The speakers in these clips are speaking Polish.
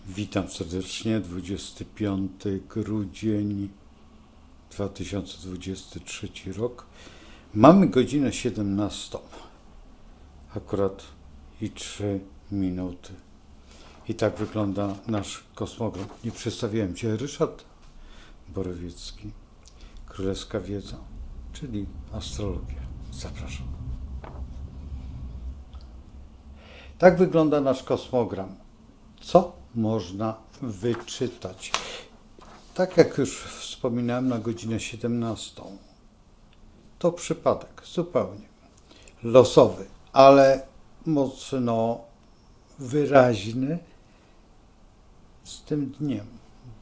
Witam serdecznie, 25 grudzień 2023 rok. Mamy godzinę 17, akurat i 3 minuty. I tak wygląda nasz kosmogram. Nie przedstawiłem Cię, Ryszard Borowiecki, Królewska Wiedza, czyli astrologia. Zapraszam. Tak wygląda nasz kosmogram. Co można wyczytać? Tak jak już wspominałem, na godzinę 17. To przypadek zupełnie losowy, ale mocno wyraźny z tym dniem.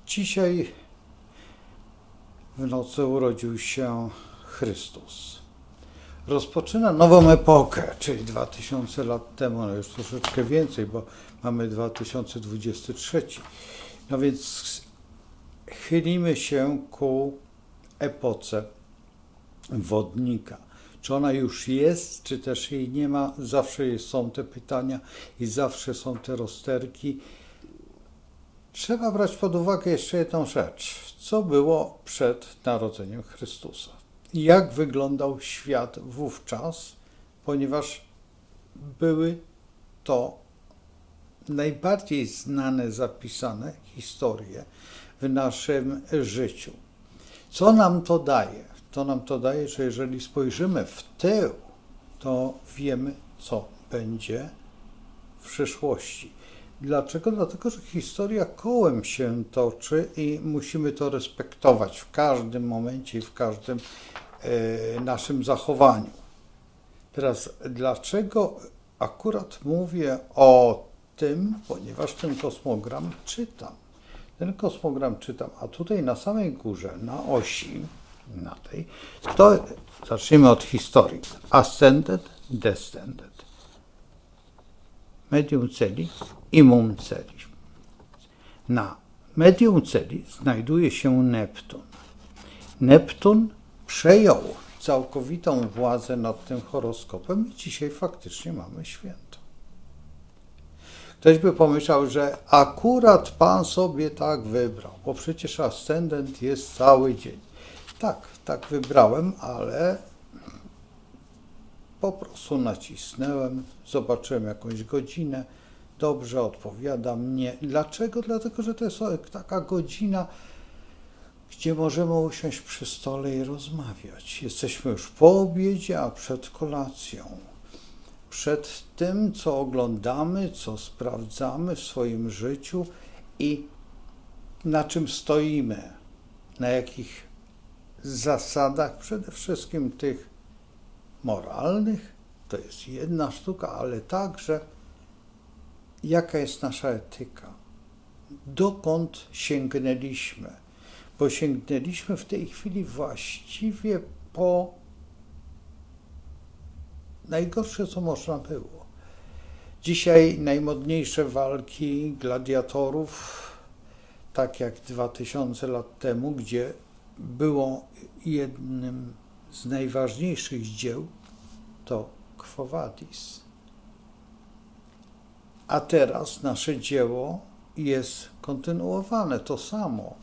Dzisiaj w nocy urodził się Chrystus. Rozpoczyna nową epokę, czyli 2000 lat temu, no już troszeczkę więcej, bo mamy 2023. No więc chylimy się ku epoce wodnika. Czy ona już jest, czy też jej nie ma? Zawsze są te pytania i zawsze są te rozterki. Trzeba brać pod uwagę jeszcze jedną rzecz. Co było przed narodzeniem Chrystusa? Jak wyglądał świat wówczas, ponieważ były to najbardziej znane, zapisane historie w naszym życiu. Co nam to daje? To nam to daje, że jeżeli spojrzymy w tył, to wiemy, co będzie w przyszłości. Dlaczego? Dlatego, że historia kołem się toczy i musimy to respektować w każdym momencie i w każdym naszym zachowaniu. Teraz, dlaczego akurat mówię o tym? Ponieważ ten kosmogram czytam. Ten kosmogram czytam, a tutaj na samej górze, na osi, na tej, to zacznijmy od historii. Ascended, descended. Medium celi i mum celi. Na medium celi znajduje się Neptun. Neptun przejął całkowitą władzę nad tym horoskopem i dzisiaj faktycznie mamy święto. Ktoś by pomyślał, że akurat Pan sobie tak wybrał, bo przecież ascendent jest cały dzień. Tak wybrałem, ale po prostu nacisnąłem, zobaczyłem jakąś godzinę, dobrze odpowiada mnie. Dlaczego? Dlatego, że to jest taka godzina, gdzie możemy usiąść przy stole i rozmawiać. Jesteśmy już po obiedzie, a przed kolacją. Przed tym, co oglądamy, co sprawdzamy w swoim życiu i na czym stoimy, na jakich zasadach, przede wszystkim tych moralnych, to jest jedna sztuka, ale także jaka jest nasza etyka, dokąd sięgnęliśmy, bo sięgnęliśmy w tej chwili właściwie po najgorsze, co można było. Dzisiaj najmodniejsze walki gladiatorów, tak jak 2000 lat temu, gdzie było jednym z najważniejszych dzieł, to Quo Vadis. A teraz nasze dzieło jest kontynuowane, to samo.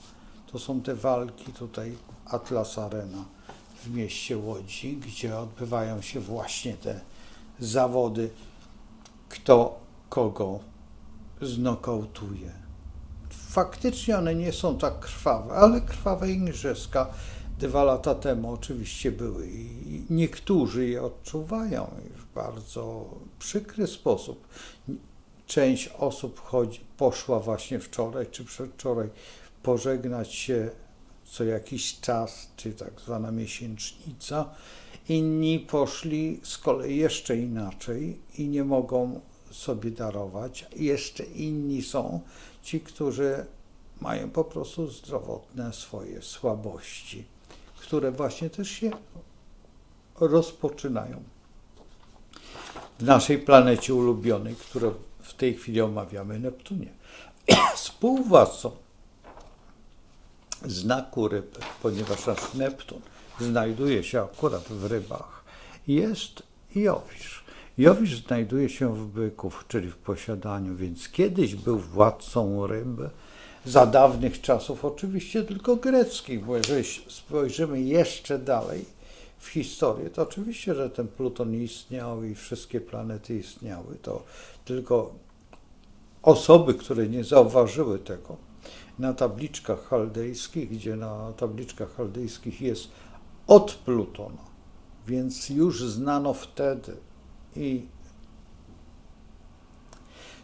To są te walki tutaj Atlas Arena w mieście Łodzi, gdzie odbywają się właśnie te zawody, kto kogo znokautuje. Faktycznie one nie są tak krwawe, ale krwawe igrzyska 2 lata temu oczywiście były i niektórzy je odczuwają w bardzo przykry sposób. Część osób poszła właśnie wczoraj czy przedwczoraj pożegnać się co jakiś czas, czy tak zwana miesięcznica. Inni poszli z kolei jeszcze inaczej i nie mogą sobie darować. Jeszcze inni są ci, którzy mają po prostu zdrowotne swoje słabości, które właśnie też się rozpoczynają w naszej planecie ulubionej, którą w tej chwili omawiamy, Neptunie. Współwładcą znaku ryb, ponieważ nasz Neptun znajduje się akurat w rybach, jest Jowisz. Jowisz znajduje się w byków, czyli w posiadaniu, więc kiedyś był władcą ryb, za dawnych czasów oczywiście tylko greckich, bo jeżeli spojrzymy jeszcze dalej w historię, to oczywiście, że ten Pluton istniał i wszystkie planety istniały, to tylko osoby, które nie zauważyły tego na tabliczkach chaldejskich, gdzie na tabliczkach chaldejskich jest od Plutona, więc już znano wtedy. I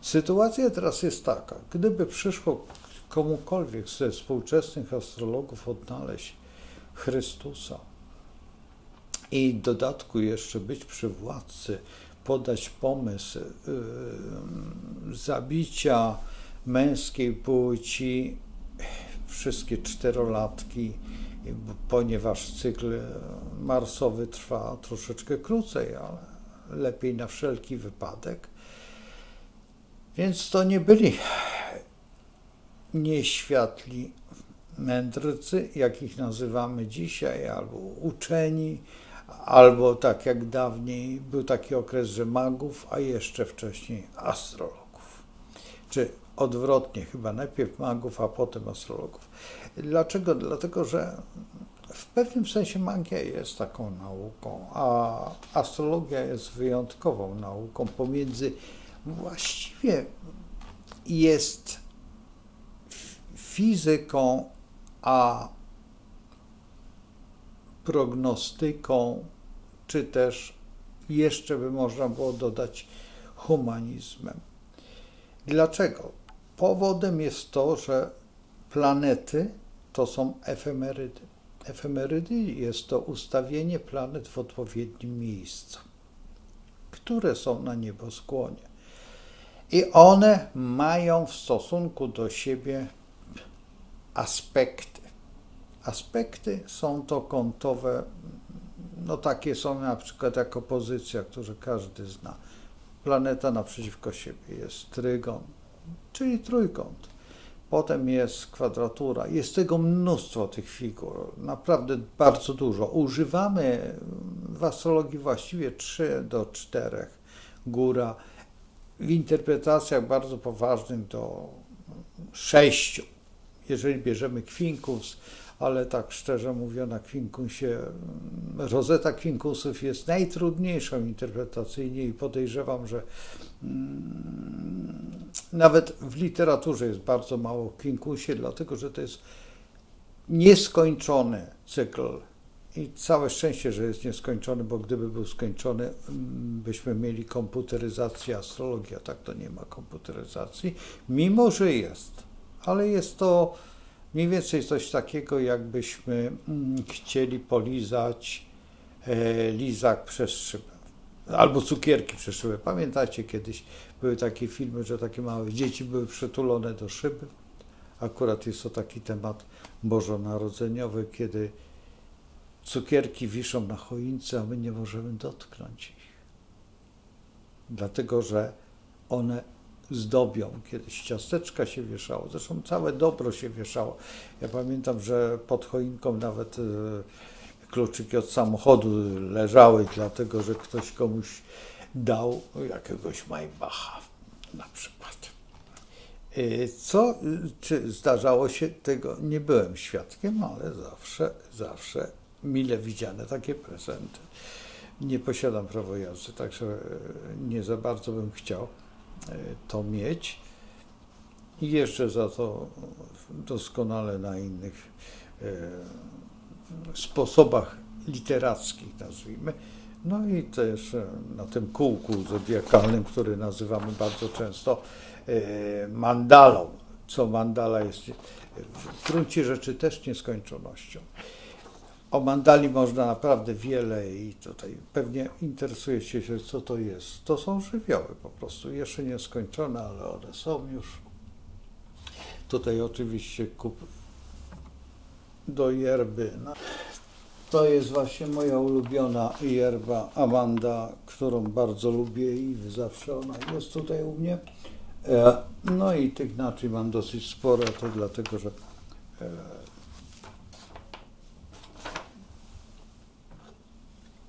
sytuacja teraz jest taka, gdyby przyszło komukolwiek ze współczesnych astrologów odnaleźć Chrystusa i w dodatku jeszcze być przy władcy, podać pomysł zabicia męskiej płci, wszystkie czterolatki, ponieważ cykl marsowy trwa troszeczkę krócej, ale lepiej na wszelki wypadek. Więc to nie byli nieświatli mędrcy, jak ich nazywamy dzisiaj, albo uczeni, albo tak jak dawniej był taki okres, że magów, a jeszcze wcześniej astrologów. Czy odwrotnie, chyba najpierw magów, a potem astrologów. Dlaczego? Dlatego, że w pewnym sensie magia jest taką nauką, a astrologia jest wyjątkową nauką. Pomiędzy właściwie jest fizyką, a prognostyką, czy też jeszcze by można było dodać humanizmem. Dlaczego? Powodem jest to, że planety to są efemerydy. Efemerydy jest to ustawienie planet w odpowiednim miejscu, które są na nieboskłonie. I one mają w stosunku do siebie aspekty. Aspekty są to kątowe, no takie są na przykład jako pozycja, którą każdy zna. Planeta naprzeciwko siebie jest trygon, czyli trójkąt. Potem jest kwadratura. Jest tego mnóstwo tych figur, naprawdę bardzo dużo. Używamy w astrologii właściwie 3 do 4 góra. W interpretacjach bardzo poważnych do 6. Jeżeli bierzemy kwinkus, ale tak szczerze mówiąc, na kwinkusie, rozeta kwinkusów jest najtrudniejszą interpretacyjnie i podejrzewam, że nawet w literaturze jest bardzo mało o kwinkusie, dlatego że to jest nieskończony cykl. I całe szczęście, że jest nieskończony, bo gdyby był skończony, byśmy mieli komputeryzację astrologii, a tak to nie ma komputeryzacji, mimo że jest. Ale jest to mniej więcej coś takiego, jakbyśmy chcieli polizać lizak przez szybę, albo cukierki przez szybę. Pamiętacie, kiedyś były takie filmy, że takie małe dzieci były przytulone do szyby. Akurat jest to taki temat bożonarodzeniowy, kiedy cukierki wiszą na choince, a my nie możemy dotknąć ich. Dlatego, że one zdobią. Kiedyś ciasteczka się wieszało, zresztą całe dobro się wieszało. Ja pamiętam, że pod choinką nawet kluczyki od samochodu leżały, dlatego, że ktoś komuś dał jakiegoś Maybacha na przykład. Czy zdarzało się tego? Nie byłem świadkiem, ale zawsze mile widziane takie prezenty. Nie posiadam prawa jazdy, także nie za bardzo bym chciał to mieć. I jeżdżę za to doskonale na innych sposobach literackich, nazwijmy. No i też na tym kółku zodiakalnym, który nazywamy bardzo często mandalą, co mandala jest w gruncie rzeczy też nieskończonością. O mandali można naprawdę wiele i tutaj pewnie interesujecie się, co to jest. To są żywioły po prostu, jeszcze nieskończone, ale one są już. Tutaj oczywiście kup do yerby. No. To jest właśnie moja ulubiona yerba Amanda, którą bardzo lubię i zawsze ona jest tutaj u mnie. No i tych naczyń mam dosyć sporo, to dlatego, że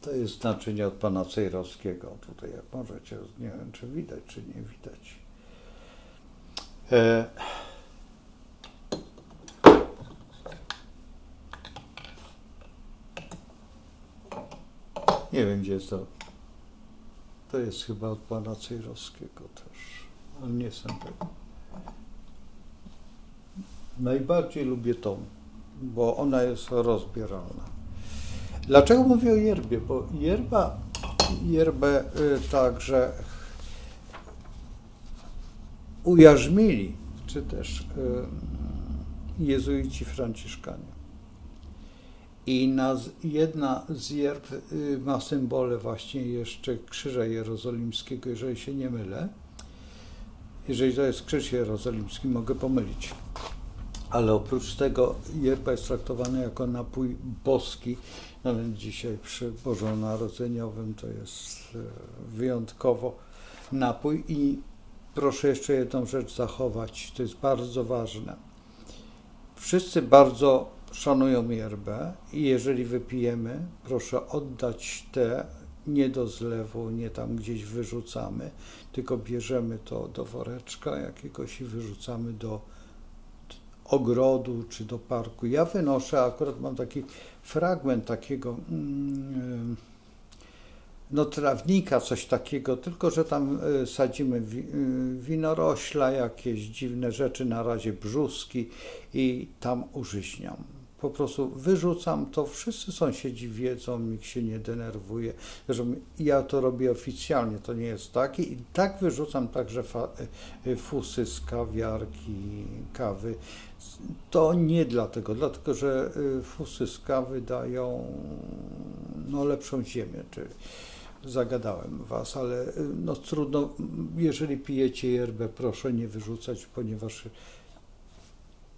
To jest naczynie od pana Cejrowskiego. Tutaj jak możecie, nie wiem czy widać, czy nie widać. Nie wiem gdzie jest to. To jest chyba od pana Cejrowskiego też, ale nie jestem pewien. Najbardziej lubię tą, bo ona jest rozbieralna. Dlaczego mówię o yerbie? Bo yerbę także ujarzmili, czy też jezuici franciszkanie. I jedna z yerb ma symbole właśnie jeszcze Krzyża Jerozolimskiego, jeżeli się nie mylę. Jeżeli to jest Krzyż Jerozolimski, mogę pomylić. Ale oprócz tego yerba jest traktowana jako napój boski. Nawet dzisiaj przy Bożonarodzeniowym to jest wyjątkowo napój. I proszę jeszcze jedną rzecz zachować, to jest bardzo ważne. Wszyscy bardzo szanują yerbę i jeżeli wypijemy, proszę oddać te nie do zlewu, nie tam gdzieś wyrzucamy, tylko bierzemy to do woreczka jakiegoś i wyrzucamy do ogrodu czy do parku. Ja wynoszę, akurat mam taki fragment takiego trawnika, coś takiego, tylko że tam sadzimy winorośla, jakieś dziwne rzeczy, na razie brzuski i tam użyźniam. Po prostu wyrzucam to, wszyscy sąsiedzi wiedzą, nikt się nie denerwuje. Zresztą ja to robię oficjalnie, to nie jest takie. I tak wyrzucam także fusy z kawiarki, kawy. To nie dlatego, że fusy z kawy dają lepszą ziemię. Zagadałem was, ale trudno, jeżeli pijecie yerbę, proszę nie wyrzucać, ponieważ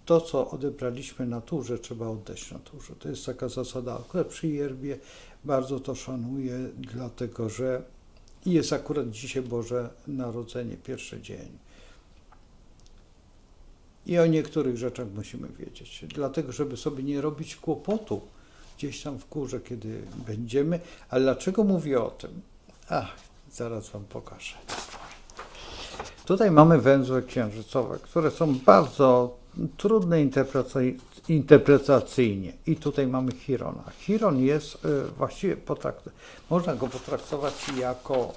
to, co odebraliśmy naturze, trzeba oddać naturze. To jest taka zasada. Akurat przy yerbie bardzo to szanuję, dlatego że jest akurat dzisiaj Boże Narodzenie, pierwszy dzień. I o niektórych rzeczach musimy wiedzieć, dlatego żeby sobie nie robić kłopotu gdzieś tam w górze, kiedy będziemy. Ale dlaczego mówię o tym? Zaraz wam pokażę. Tutaj mamy węzły księżycowe, które są bardzo trudne interpretacyjnie. I tutaj mamy Chirona. Chiron jest właściwie można go potraktować jako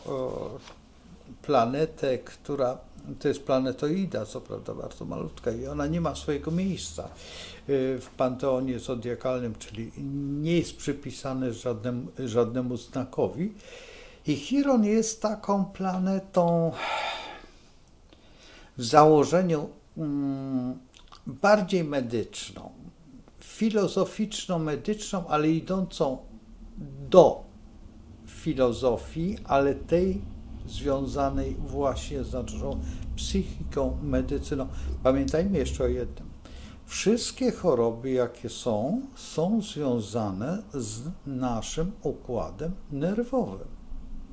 planetę, która to jest planetoida, co prawda bardzo malutka i ona nie ma swojego miejsca w panteonie zodiakalnym, czyli nie jest przypisany żadnemu znakowi. I Chiron jest taką planetą w założeniu bardziej medyczną, filozoficzno-medyczną, ale idącą do filozofii, ale tej związanej właśnie z naszą psychiką, medycyną. Pamiętajmy jeszcze o jednym. Wszystkie choroby, jakie są związane z naszym układem nerwowym.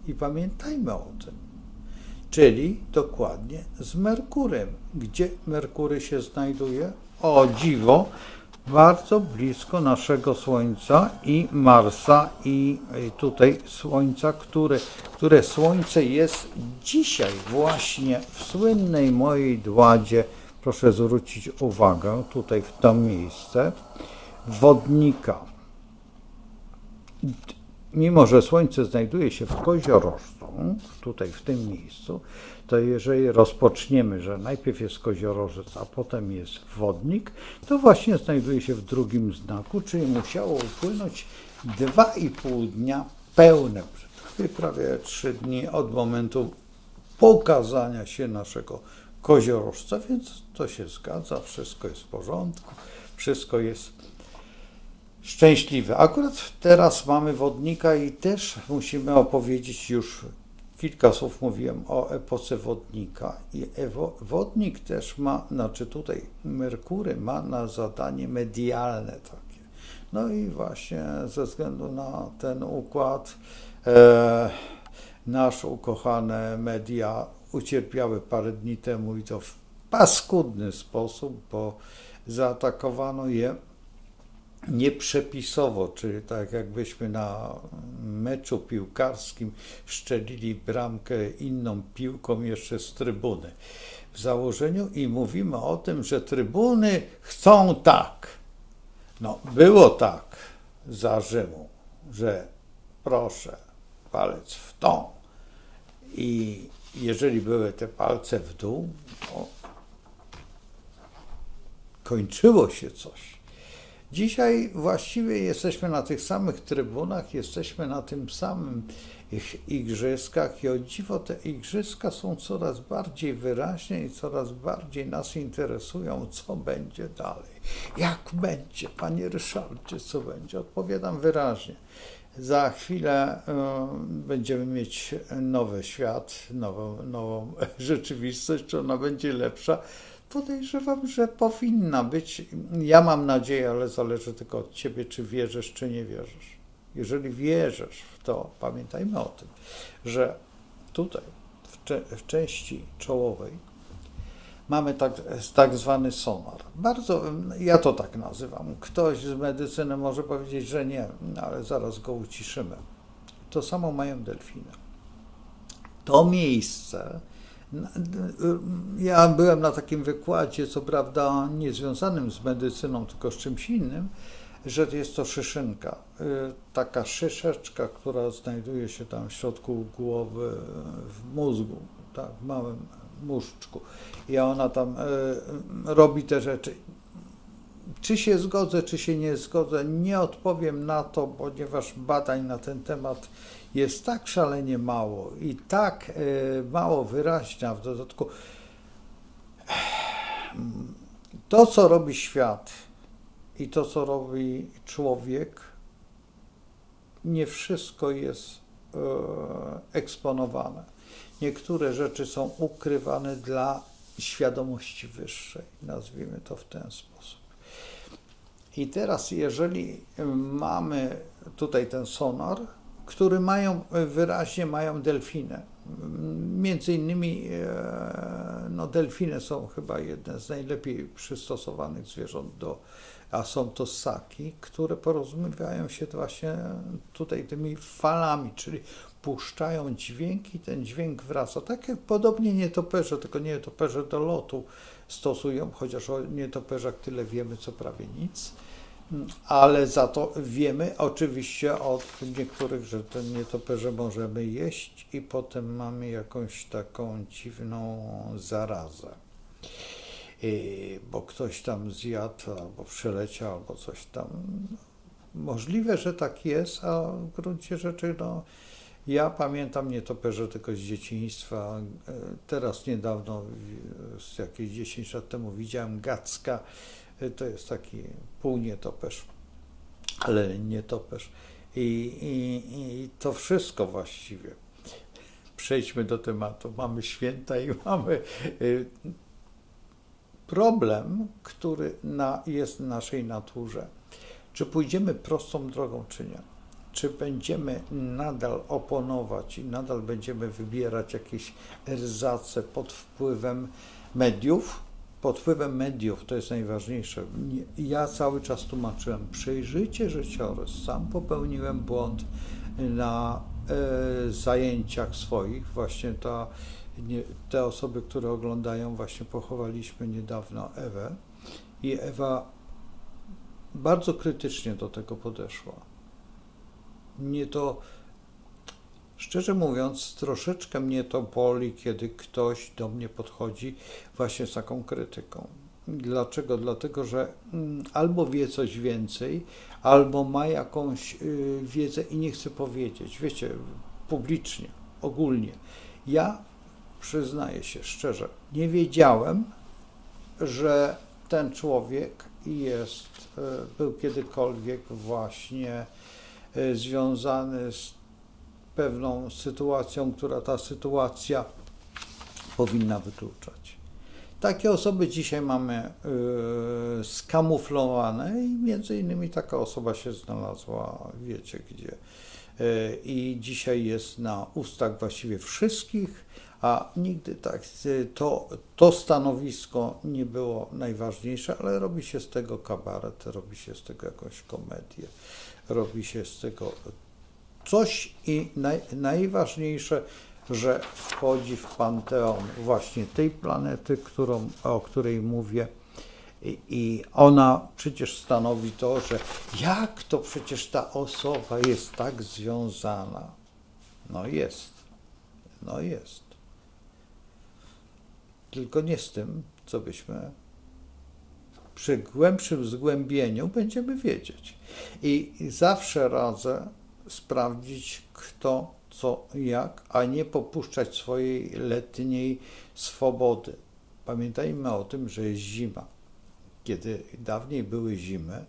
I pamiętajmy o tym. Czyli dokładnie z Merkurem. Gdzie Merkury się znajduje? O dziwo, bardzo blisko naszego Słońca i Marsa i tutaj Słońca, które Słońce jest dzisiaj właśnie w słynnej mojej dładzie, proszę zwrócić uwagę, tutaj w to miejsce, wodnika. Mimo że Słońce znajduje się w koziorożcu, tutaj w tym miejscu, to jeżeli rozpoczniemy, że najpierw jest koziorożec, a potem jest wodnik, to właśnie znajduje się w drugim znaku, czyli musiało upłynąć 2,5 dnia pełne, prawie 3 dni od momentu pokazania się naszego koziorożca, więc to się zgadza, wszystko jest w porządku, wszystko jest szczęśliwe. Akurat teraz mamy wodnika i też musimy opowiedzieć, już kilka słów mówiłem o epoce wodnika. I wodnik też ma, tutaj Merkury ma na zadanie medialne takie. No i właśnie ze względu na ten układ nasze ukochane media ucierpiały parę dni temu i to w paskudny sposób, bo zaatakowano je nieprzepisowo, czyli tak jakbyśmy na meczu piłkarskim szczelili bramkę inną piłką jeszcze z trybuny. W założeniu i mówimy o tym, że trybuny chcą tak. No, było tak za Rzymu, że proszę, palec w tą. I jeżeli były te palce w dół, to kończyło się coś. Dzisiaj właściwie jesteśmy na tych samych trybunach, jesteśmy na tym samym igrzyskach i o dziwo te igrzyska są coraz bardziej wyraźne i coraz bardziej nas interesują, co będzie dalej. Jak będzie, panie Ryszardzie, co będzie? Odpowiadam wyraźnie. Za chwilę będziemy mieć nowy świat, nową rzeczywistość, czy ona będzie lepsza. Podejrzewam, że powinna być. Ja mam nadzieję, ale zależy tylko od ciebie, czy wierzysz, czy nie wierzysz. Jeżeli wierzysz w to, pamiętajmy o tym, że tutaj w części czołowej mamy tak zwany sonar. Bardzo, ja to tak nazywam. Ktoś z medycyny może powiedzieć, że nie, ale zaraz go uciszymy. To samo mają delfiny. To miejsce, ja byłem na takim wykładzie, co prawda nie związanym z medycyną, tylko z czymś innym, że jest to szyszynka. Taka szyszeczka, która znajduje się tam w środku głowy, w mózgu, tak, w małym mózżku. I ona tam robi te rzeczy. Czy się zgodzę, czy się nie zgodzę, nie odpowiem na to, ponieważ badań na ten temat jest tak szalenie mało i tak mało wyraźna w dodatku. To, co robi świat i to, co robi człowiek, nie wszystko jest eksponowane. Niektóre rzeczy są ukrywane dla świadomości wyższej, nazwijmy to w ten sposób. I teraz, jeżeli mamy tutaj ten sonar, który wyraźnie mają delfiny. Między innymi no, delfiny są chyba jedne z najlepiej przystosowanych zwierząt a są to ssaki, które porozumiewają się właśnie tutaj tymi falami, czyli puszczają dźwięk i ten dźwięk wraca. Tak jak podobnie nietoperze, tylko nietoperze do lotu stosują, chociaż o nietoperzach tyle wiemy, co prawie nic. Ale za to wiemy oczywiście od niektórych, że te nietoperze możemy jeść i potem mamy jakąś taką dziwną zarazę. Bo ktoś tam zjadł, albo przeleciał, albo coś tam. Możliwe, że tak jest, a w gruncie rzeczy, no, ja pamiętam nietoperze tylko z dzieciństwa. Teraz niedawno, jakieś 10 lat temu widziałem gacka. To jest taki półnietoperz, ale nietoperz. I to wszystko właściwie. Przejdźmy do tematu. Mamy święta i mamy problem, który jest w naszej naturze. Czy pójdziemy prostą drogą, czy nie? Czy będziemy nadal oponować i nadal będziemy wybierać jakieś erzace pod wpływem mediów? Pod wpływem mediów, to jest najważniejsze. Ja cały czas tłumaczyłem, przejrzyjcie życiorys. Sam popełniłem błąd na zajęciach swoich. Właśnie te osoby, które oglądają, właśnie pochowaliśmy niedawno Ewę. I Ewa bardzo krytycznie do tego podeszła. Szczerze mówiąc, troszeczkę mnie to boli, kiedy ktoś do mnie podchodzi właśnie z taką krytyką. Dlaczego? Dlatego, że albo wie coś więcej, albo ma jakąś wiedzę i nie chce powiedzieć. Wiecie, publicznie, ogólnie. Ja przyznaję się szczerze, nie wiedziałem, że ten człowiek był kiedykolwiek właśnie związany z pewną sytuacją, która ta sytuacja powinna wykluczać. Takie osoby dzisiaj mamy skamuflowane i między innymi taka osoba się znalazła, wiecie gdzie, i dzisiaj jest na ustach właściwie wszystkich, a nigdy tak to stanowisko nie było najważniejsze, ale robi się z tego kabaret, robi się z tego jakąś komedię, robi się z tego coś i najważniejsze, że wchodzi w panteon właśnie tej planety, o której mówię, i ona przecież stanowi to, że jak to przecież ta osoba jest tak związana. No jest. Tylko nie z tym, co byśmy przy głębszym zgłębieniu będziemy wiedzieć. I zawsze radzę sprawdzić, kto, co, jak, a nie popuszczać swojej letniej swobody. Pamiętajmy o tym, że jest zima. Kiedy dawniej były zimy,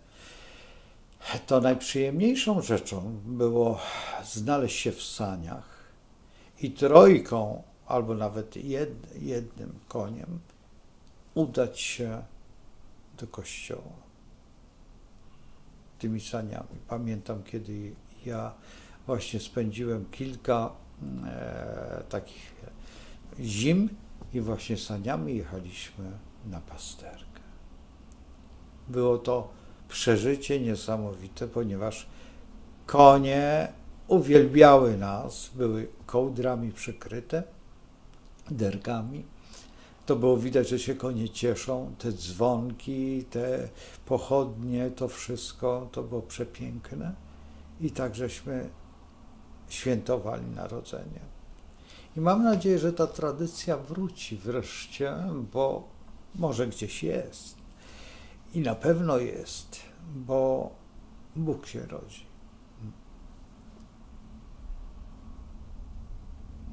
to najprzyjemniejszą rzeczą było znaleźć się w saniach i trójką, albo nawet jednym koniem udać się do kościoła tymi saniami. Pamiętam, kiedy ja właśnie spędziłem kilka takich zim i właśnie saniami jechaliśmy na pasterkę. Było to przeżycie niesamowite, ponieważ konie uwielbiały nas, były kołdrami przykryte, dergami. To było widać, że się konie cieszą, te dzwonki, te pochodnie, to wszystko, to było przepiękne. I tak żeśmy świętowali Narodzenie. I mam nadzieję, że ta tradycja wróci wreszcie, bo może gdzieś jest. I na pewno jest, bo Bóg się rodzi.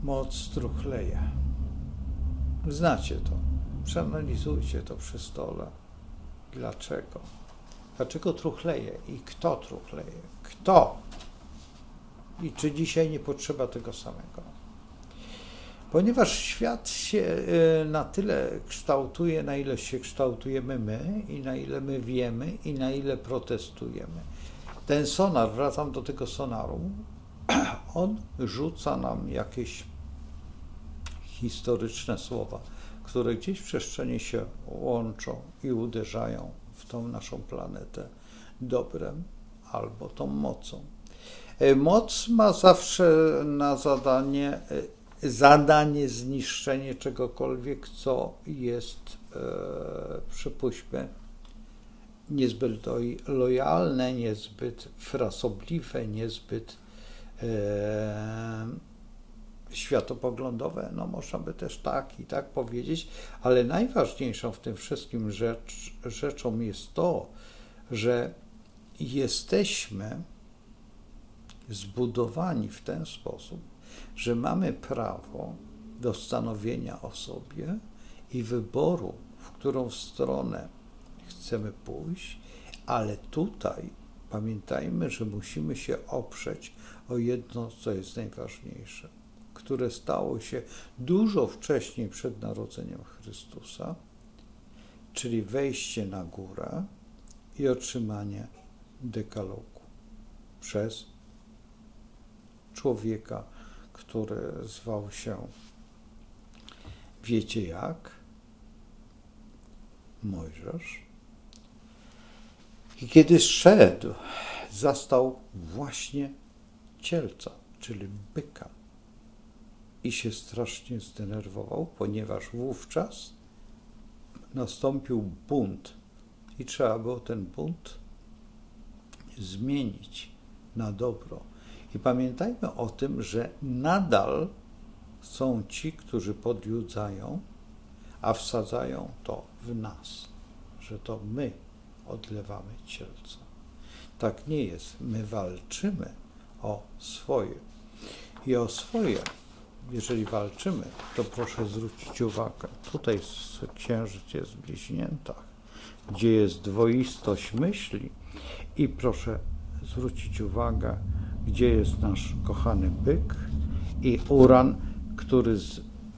Moc truchleje. Znacie to. Przeanalizujcie to przy stole. Dlaczego? Dlaczego truchleje? I kto truchleje? Kto? I czy dzisiaj nie potrzeba tego samego? Ponieważ świat się na tyle kształtuje, na ile się kształtujemy my i na ile my wiemy i na ile protestujemy. Ten sonar, wracam do tego sonaru, on rzuca nam jakieś historyczne słowa, które gdzieś w przestrzeni się łączą i uderzają w tą naszą planetę dobrem albo tą mocą. Moc ma zawsze na zadanie zniszczenie czegokolwiek, co jest, przypuśćmy, niezbyt lojalne, niezbyt frasobliwe, niezbyt światopoglądowe. No można by też tak i tak powiedzieć, ale najważniejszą w tym wszystkim rzeczą jest to, że jesteśmy zbudowani w ten sposób, że mamy prawo do stanowienia o sobie i wyboru, w którą stronę chcemy pójść, ale tutaj pamiętajmy, że musimy się oprzeć o jedno, co jest najważniejsze, które stało się dużo wcześniej przed narodzeniem Chrystusa, czyli wejście na górę i otrzymanie dekalogu przez człowieka, który zwał się, wiecie jak? Mojżesz. I kiedy szedł, zastał właśnie cielca, czyli byka. I się strasznie zdenerwował, ponieważ wówczas nastąpił bunt i trzeba było ten bunt zmienić na dobro. I pamiętajmy o tym, że nadal są ci, którzy podjudzają, a wsadzają to w nas, że to my odlewamy cielca. Tak nie jest. My walczymy o swoje. I o swoje, jeżeli walczymy, to proszę zwrócić uwagę. Tutaj księżyc jest w bliźniętach, gdzie jest dwoistość myśli i proszę zwrócić uwagę, gdzie jest nasz kochany byk i Uran, który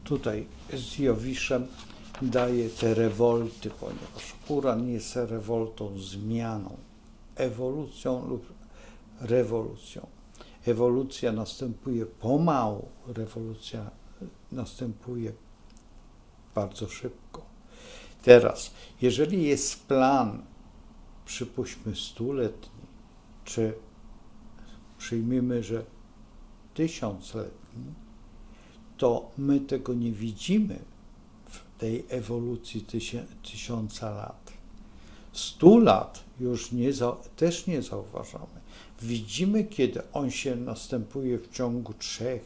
tutaj z Jowiszem daje te rewolty, ponieważ Uran jest rewoltą, zmianą, ewolucją lub rewolucją. Ewolucja następuje pomału, rewolucja następuje bardzo szybko. Teraz, jeżeli jest plan, przypuśćmy 100-letni, czy przyjmijmy, że 1000-letni, to my tego nie widzimy w tej ewolucji 1000 lat. 100 lat już też nie zauważamy. Widzimy, kiedy on się następuje w ciągu 3,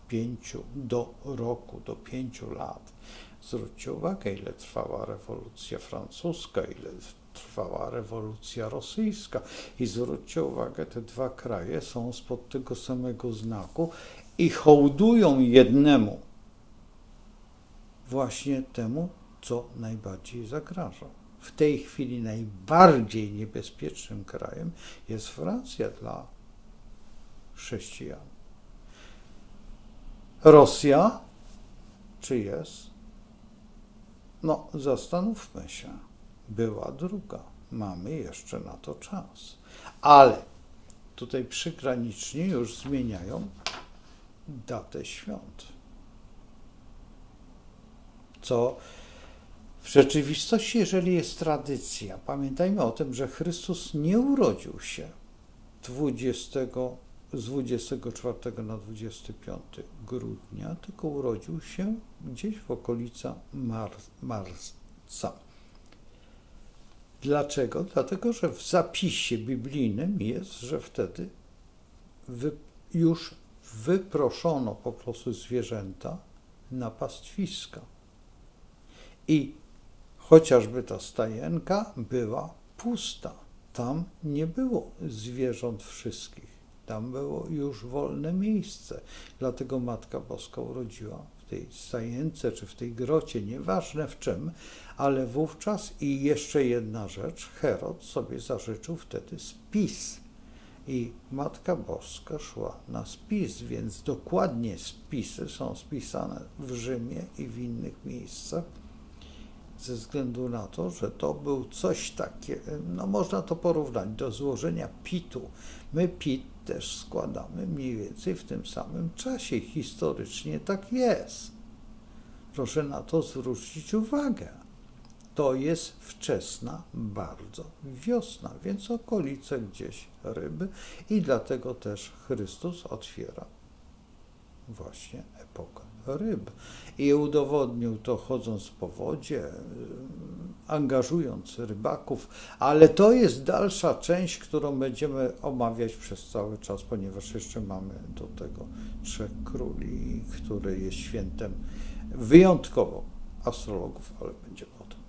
5 do roku, do 5 lat. Zwróćcie uwagę, ile trwała rewolucja francuska, ile trwała rewolucja rosyjska. I zwróćcie uwagę, te dwa kraje są spod tego samego znaku i hołdują jednemu, właśnie temu, co najbardziej zagraża. W tej chwili najbardziej niebezpiecznym krajem jest Francja dla chrześcijan. Rosja, czy jest? No, zastanówmy się. Była druga. Mamy jeszcze na to czas. Ale tutaj przygraniczni już zmieniają datę świąt. Co w rzeczywistości, jeżeli jest tradycja, pamiętajmy o tym, że Chrystus nie urodził się z 24 na 25 grudnia, tylko urodził się gdzieś w okolicach marca. Dlaczego? Dlatego, że w zapisie biblijnym jest, że wtedy już wyproszono po prostu zwierzęta na pastwiska. I chociażby ta stajenka była pusta. Tam nie było zwierząt wszystkich. Tam było już wolne miejsce. Dlatego Matka Boska urodziła w tej stajence czy w tej grocie, nieważne w czym, ale wówczas i jeszcze jedna rzecz, Herod sobie zażyczył wtedy spis. I Matka Boska szła na spis, więc dokładnie spisy są spisane w Rzymie i w innych miejscach, ze względu na to, że to był coś takiego, no można to porównać do złożenia PIT-u. My PIT też składamy mniej więcej w tym samym czasie. Historycznie tak jest. Proszę na to zwrócić uwagę. To jest wczesna bardzo wiosna, więc okolice gdzieś ryby i dlatego też Chrystus otwiera właśnie epokę ryb. I udowodnił to chodząc po wodzie, angażując rybaków, ale to jest dalsza część, którą będziemy omawiać przez cały czas, ponieważ jeszcze mamy do tego Trzech Króli, który jest świętem wyjątkowo astrologów, ale będziemy o tym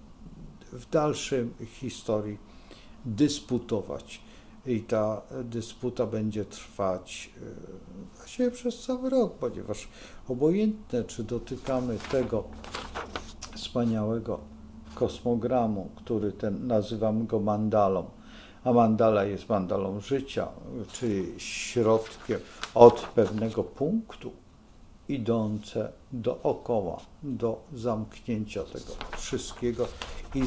w dalszej historii dysputować. I ta dysputa będzie trwać właściwie przez cały rok, ponieważ obojętne, czy dotykamy tego wspaniałego kosmogramu, który nazywamy go mandalą, a mandala jest mandalą życia, czyli środkiem od pewnego punktu idące dookoła, do zamknięcia tego wszystkiego i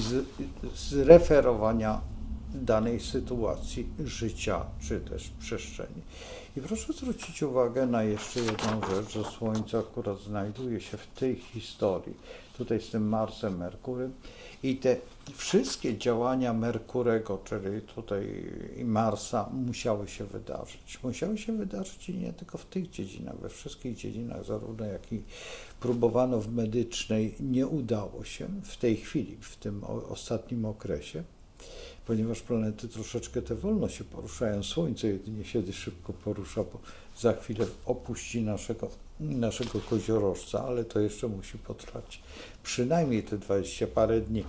zreferowania danej sytuacji życia, czy też przestrzeni. I proszę zwrócić uwagę na jeszcze jedną rzecz, że Słońce akurat znajduje się w tej historii, tutaj z tym Marsem, Merkurem i te wszystkie działania Merkurego, czyli tutaj i Marsa musiały się wydarzyć. Musiały się wydarzyć i nie tylko w tych dziedzinach, we wszystkich dziedzinach, zarówno jak i próbowano w medycznej, nie udało się w tej chwili, w tym ostatnim okresie, ponieważ planety troszeczkę te wolno się poruszają. Słońce jedynie się szybko porusza, bo za chwilę opuści naszego koziorożca, ale to jeszcze musi potrwać przynajmniej te 20 parę dni.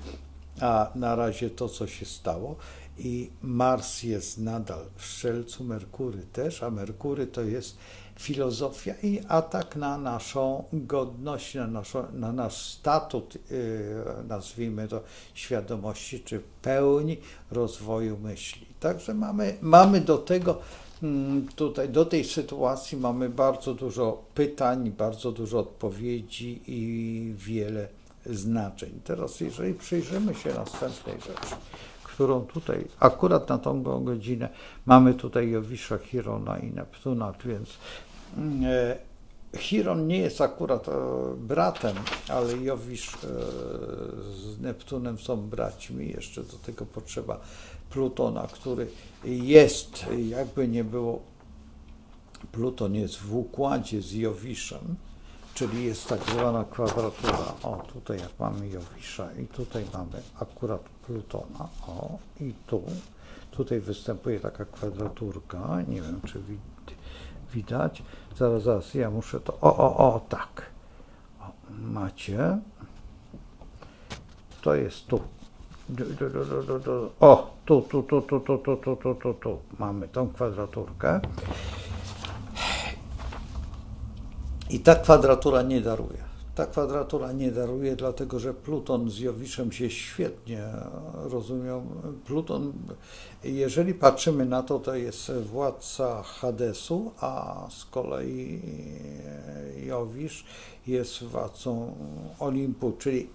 A na razie to, co się stało, i Mars jest nadal w Strzelcu, Merkury też, a Merkury to jest filozofia i atak na naszą godność, na nasz statut, nazwijmy to, świadomości, czy pełni rozwoju myśli. Także mamy do tego, tutaj do tej sytuacji mamy bardzo dużo pytań, bardzo dużo odpowiedzi i wiele znaczeń. Teraz jeżeli przyjrzymy się następnej rzeczy, którą tutaj, akurat na tą godzinę, mamy tutaj Jowisza, Chirona i Neptuna, więc Chiron nie jest akurat bratem, ale Jowisz z Neptunem są braćmi. Jeszcze do tego potrzeba Plutona, który jest, jakby nie było, Pluton jest w układzie z Jowiszem, czyli jest tak zwana kwadratura. O, tutaj jak mamy Jowisza i tutaj mamy akurat Plutona. O, i tutaj występuje taka kwadraturka. Nie wiem, czy widać. Zaraz, ja muszę to... tak. O, macie. To jest tu. O, tu. Mamy tą kwadraturkę. I ta kwadratura nie daruje. Ta kwadratura nie daruje, dlatego że Pluton z Jowiszem się świetnie rozumią. Pluton, jeżeli patrzymy na to, to jest władca Hadesu, a z kolei Jowisz jest władcą Olimpu, czyli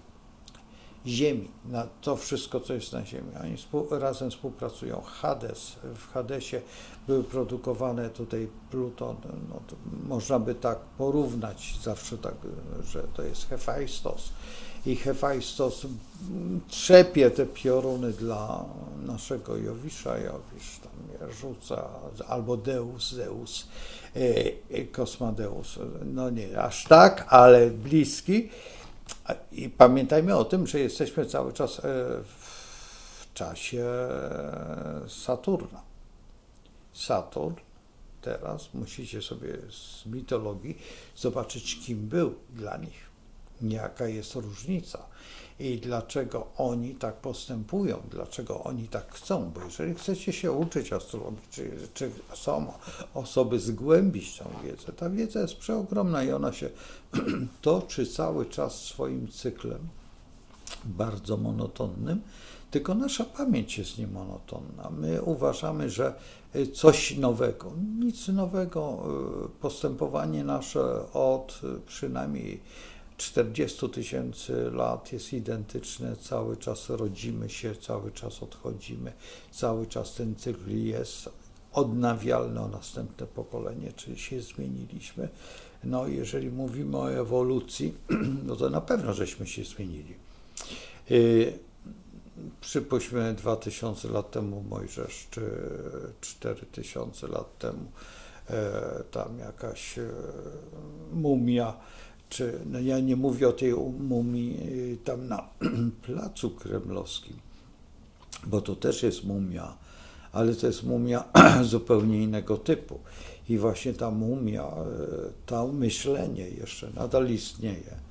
Ziemi, na to wszystko, co jest na Ziemi. Oni razem współpracują. Hades, w Hadesie były produkowane tutaj Pluton, no to można by tak porównać zawsze tak, że to jest Hefajstos. I Hefajstos trzepie te pioruny dla naszego Jowisza. Jowisz tam je rzuca, albo Zeus, Kosmadeus. No nie aż tak, ale bliski. I pamiętajmy o tym, że jesteśmy cały czas w czasie Saturna. Saturn teraz, musicie sobie z mitologii zobaczyć, kim był dla nich, jaka jest różnica i dlaczego oni tak postępują, dlaczego oni tak chcą, bo jeżeli chcecie się uczyć astrologii, czy są osoby zgłębić tą wiedzę, ta wiedza jest przeogromna i ona się toczy cały czas swoim cyklem, bardzo monotonnym, tylko nasza pamięć jest niemonotonna. My uważamy, że coś nowego, nic nowego, postępowanie nasze od przynajmniej 40 000 lat jest identyczne, cały czas rodzimy się, cały czas odchodzimy, cały czas ten cykl jest odnawialny o następne pokolenie, czyli się zmieniliśmy. No jeżeli mówimy o ewolucji, no to na pewno żeśmy się zmienili. Przypuśćmy 2000 lat temu Mojżesz, czy 4000 lat temu tam jakaś mumia, czy no ja nie mówię o tej mumii tam na Placu Kremlowskim, bo to też jest mumia, ale to jest mumia zupełnie innego typu. I właśnie ta mumia, to myślenie jeszcze nadal istnieje.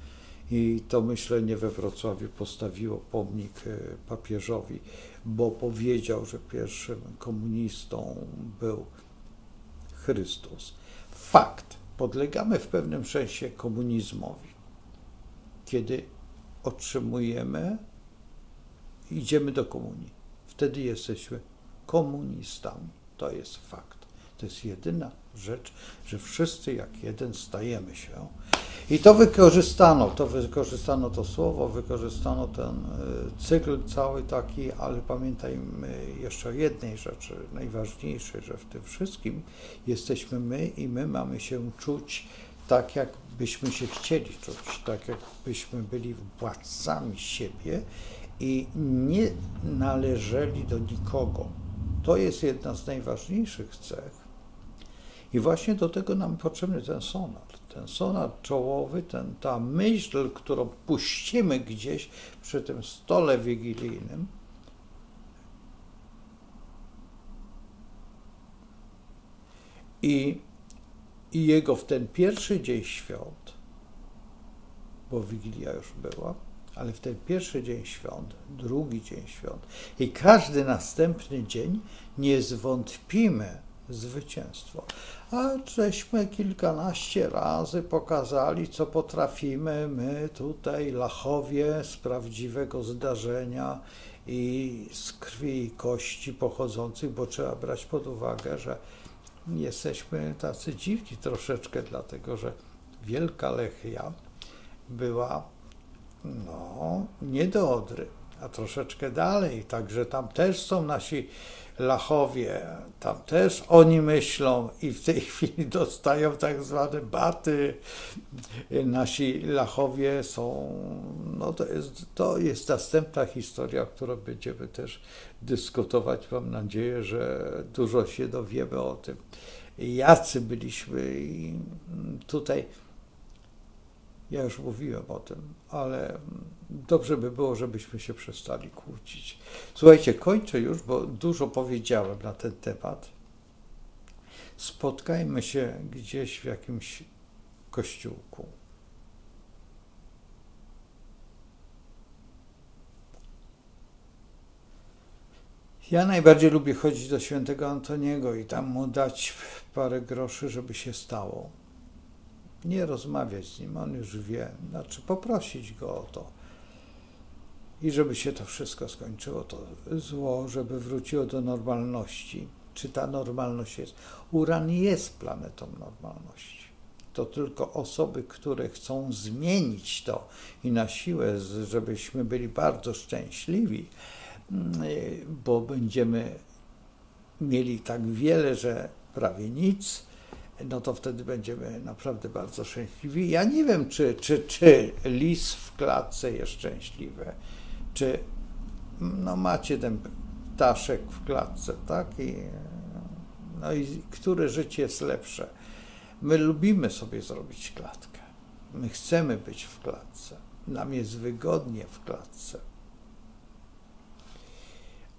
I to myślenie we Wrocławiu postawiło pomnik papieżowi, bo powiedział, że pierwszym komunistą był Chrystus. Fakt. Podlegamy w pewnym sensie komunizmowi. Kiedy idziemy do komunii, wtedy jesteśmy komunistami. To jest fakt. To jest jedyna rzecz, że wszyscy jak jeden stajemy się. I to wykorzystano to słowo, wykorzystano ten cykl cały taki, ale pamiętajmy jeszcze o jednej rzeczy, najważniejszej, że w tym wszystkim jesteśmy my i my mamy się czuć tak, jak byśmy się chcieli czuć, tak jakbyśmy byli władcami siebie i nie należeli do nikogo. To jest jedna z najważniejszych cech. I właśnie do tego nam potrzebny ten sonat czołowy, ta myśl, którą puścimy gdzieś przy tym stole wigilijnym. I jego w ten pierwszy dzień świąt, bo Wigilia już była, ale w ten pierwszy dzień świąt, drugi dzień świąt i każdy następny dzień nie zwątpimy zwycięstwo. A żeśmy kilkanaście razy pokazali, co potrafimy my tutaj, Lachowie, z prawdziwego zdarzenia i z krwi i kości pochodzących, bo trzeba brać pod uwagę, że jesteśmy tacy dziwni troszeczkę, dlatego że Wielka Lechia była nie do Odry, a troszeczkę dalej, także tam też są nasi lachowie, tam też oni myślą i w tej chwili dostają tak zwane baty. Nasi lachowie są, no to jest następna historia, o której będziemy też dyskutować. Mam nadzieję, że dużo się dowiemy o tym, jacy byliśmy i tutaj ja już mówiłem o tym, ale dobrze by było, żebyśmy się przestali kłócić. Słuchajcie, kończę już, bo dużo powiedziałem na ten temat. Spotkajmy się gdzieś w jakimś kościółku. Ja najbardziej lubię chodzić do świętego Antoniego i tam mu dać parę groszy, żeby się stało. Nie rozmawiać z nim, on już wie, znaczy poprosić go o to. I żeby się to wszystko skończyło, to zło, żeby wróciło do normalności. Czy ta normalność jest? Uran jest planetą normalności. To tylko osoby, które chcą zmienić to i na siłę, żebyśmy byli bardzo szczęśliwi, bo będziemy mieli tak wiele, że prawie nic, no to wtedy będziemy naprawdę bardzo szczęśliwi. Ja nie wiem, czy lis w klatce jest szczęśliwy, czy no macie ten ptaszek w klatce, tak? No i które życie jest lepsze? My lubimy sobie zrobić klatkę. My chcemy być w klatce. Nam jest wygodnie w klatce.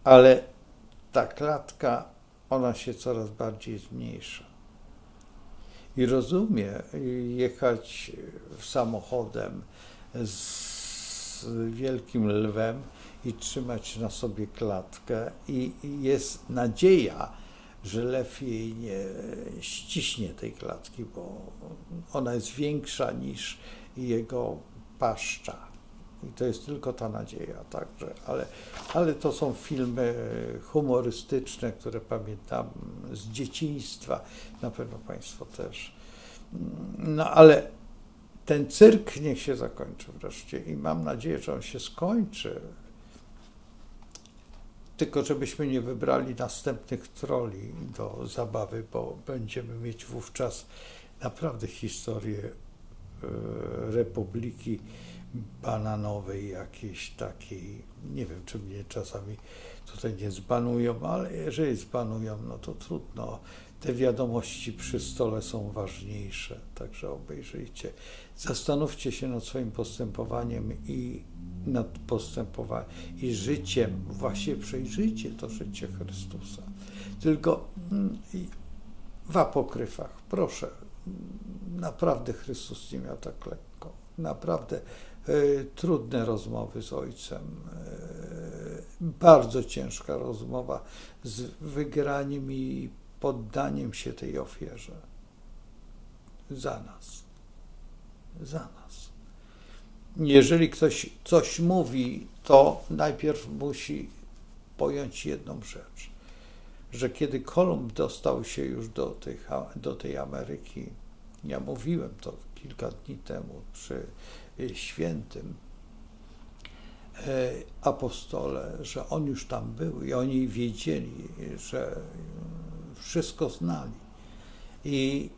Ale ta klatka, ona się coraz bardziej zmniejsza. I rozumiem jechać samochodem z wielkim lwem i trzymać na sobie klatkę i jest nadzieja, że lew jej nie ściśnie tej klatki, bo ona jest większa niż jego paszcza. I to jest tylko ta nadzieja, także, ale to są filmy humorystyczne, które pamiętam z dzieciństwa, na pewno Państwo też. No ale ten cyrk niech się zakończy wreszcie i mam nadzieję, że on się skończy. Tylko żebyśmy nie wybrali następnych trolli do zabawy, bo będziemy mieć wówczas naprawdę historię Republiki Bananowej, jakiejś takiej, nie wiem, czy mnie czasami tutaj nie zbanują, ale jeżeli zbanują, no to trudno. Te wiadomości przy stole są ważniejsze, także obejrzyjcie. Zastanówcie się nad swoim postępowaniem i nad postępowaniem i życiem. Właśnie przejrzyjcie to życie Chrystusa. Tylko w apokryfach, proszę, naprawdę Chrystus nie miał tak lekko. Naprawdę trudne rozmowy z Ojcem, bardzo ciężka rozmowa z wygraniem i poddaniem się tej ofierze. Za nas. Za nas. Jeżeli ktoś coś mówi, to najpierw musi pojąć jedną rzecz, że kiedy Kolumb dostał się już do tej Ameryki, ja mówiłem to kilka dni temu przy świętym apostole, że on już tam był i oni wiedzieli, że wszystko znali. I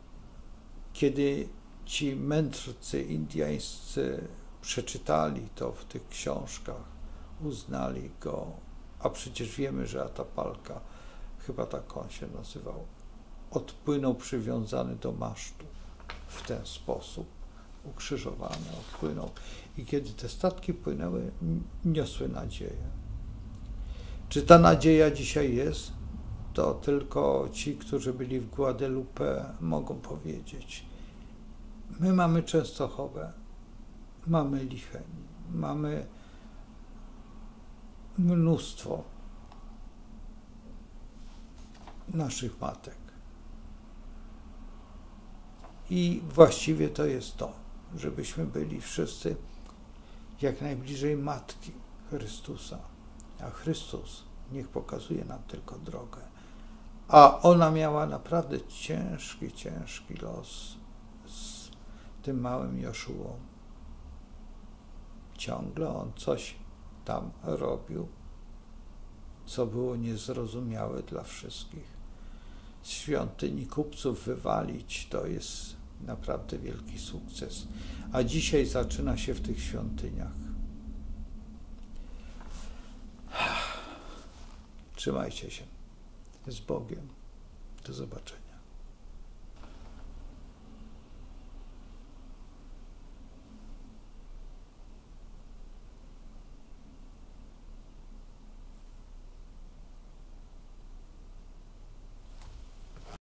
kiedy ci mędrcy indiańscy przeczytali to w tych książkach, uznali go, a przecież wiemy, że Atapalka, chyba tak on się nazywał, odpłynął przywiązany do masztu w ten sposób, ukrzyżowany, odpłynął. I kiedy te statki płynęły, niosły nadzieję. Czy ta nadzieja dzisiaj jest? To tylko ci, którzy byli w Guadalupe, mogą powiedzieć. My mamy Częstochowę, mamy Licheń, mamy mnóstwo naszych matek. I właściwie to jest to, żebyśmy byli wszyscy jak najbliżej Matki Chrystusa. A Chrystus niech pokazuje nam tylko drogę. A ona miała naprawdę ciężki los z tym małym Joszuą. Ciągle on coś tam robił, co było niezrozumiałe dla wszystkich. Z świątyni kupców wywalić to jest naprawdę wielki sukces. A dzisiaj zaczyna się w tych świątyniach. Trzymajcie się. Z Bogiem. Do zobaczenia.